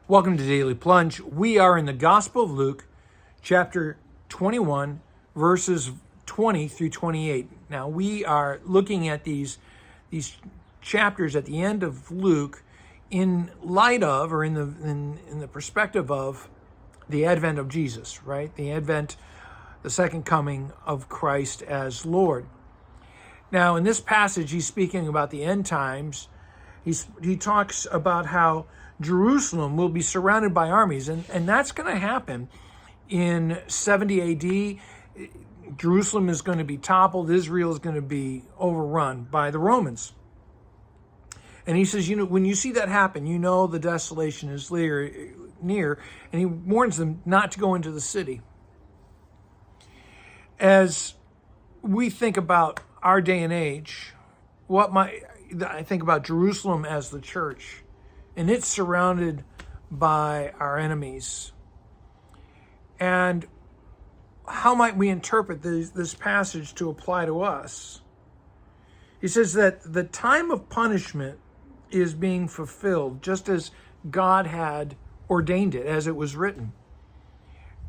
Welcome to Daily Plunge. We are in the Gospel of Luke, chapter 21, verses 20 through 28. Now, we are looking at these chapters at the end of Luke in light of, or in the perspective of, the advent of Jesus, right? The second coming of Christ as Lord. Now, in this passage, he's speaking about the end times. He talks about how Jerusalem will be surrounded by armies, and that's going to happen in 70 AD. Jerusalem is going to be toppled. Israel is going to be overrun by the Romans. And he says, when you see that happen, the desolation is near, and he warns them not to go into the city. As we think about our day and age, I think about Jerusalem as the church, and it's surrounded by our enemies. And how might we interpret this passage to apply to us? He says that the time of punishment is being fulfilled, just as God had ordained it, as it was written.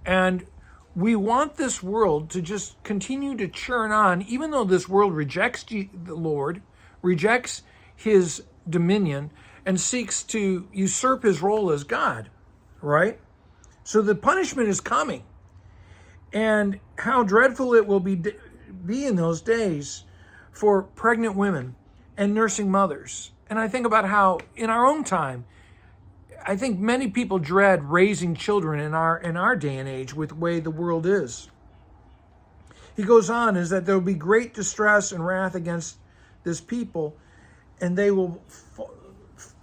And we want this world to just continue to churn on, even though this world rejects the Lord, rejects his dominion, and seeks to usurp his role as God, right? So the punishment is coming. And how dreadful it will be in those days for pregnant women and nursing mothers. And I think about how in our own time, I think many people dread raising children in our day and age with the way the world is. He goes on, is that there will be great distress and wrath against this people, and they will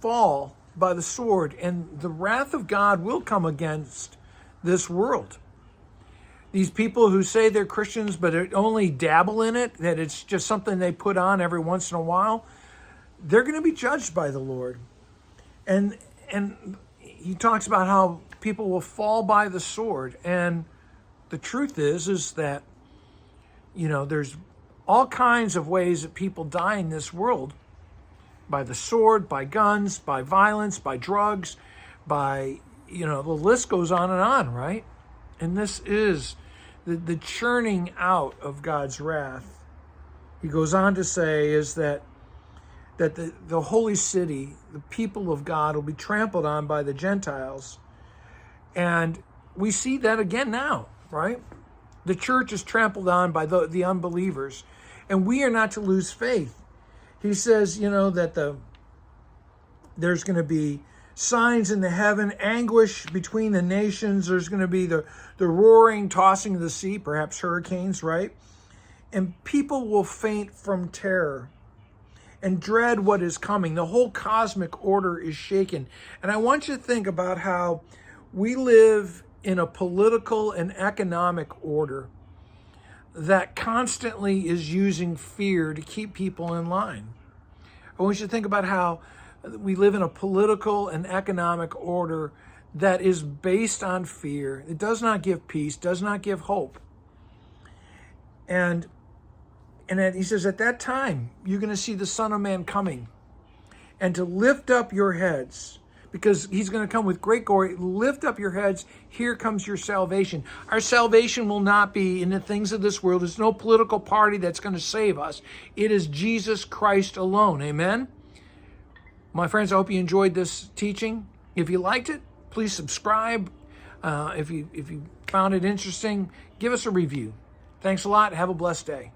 fall by the sword, and the wrath of God will come against this world. These people who say they're Christians but only dabble in it, that it's just something they put on every once in a while, they're going to be judged by the Lord. And he talks about how people will fall by the sword. And the truth is that, there's all kinds of ways that people die in this world. By the sword, by guns, by violence, by drugs, by, the list goes on and on, right? And this is the churning out of God's wrath. He goes on to say is that the holy city, the people of God, will be trampled on by the Gentiles. And we see that again now, right? The church is trampled on by the unbelievers. And we are not to lose faith. He says, that there's going to be signs in the heaven, anguish between the nations. There's going to be the roaring, tossing of the sea, perhaps hurricanes, right? And people will faint from terror and dread what is coming. The whole cosmic order is shaken. And I want you to think about how we live in a political and economic order that constantly is using fear to keep people in line. I want you to think about how we live in a political and economic order that is based on fear. It does not give peace, does not give hope. And he says, at that time, you're going to see the Son of Man coming, and to lift up your heads, because he's going to come with great glory. Lift up your heads. Here comes your salvation. Our salvation will not be in the things of this world. There's no political party that's going to save us. It is Jesus Christ alone. Amen? My friends, I hope you enjoyed this teaching. If you liked it, please subscribe. If you found it interesting, give us a review. Thanks a lot. Have a blessed day.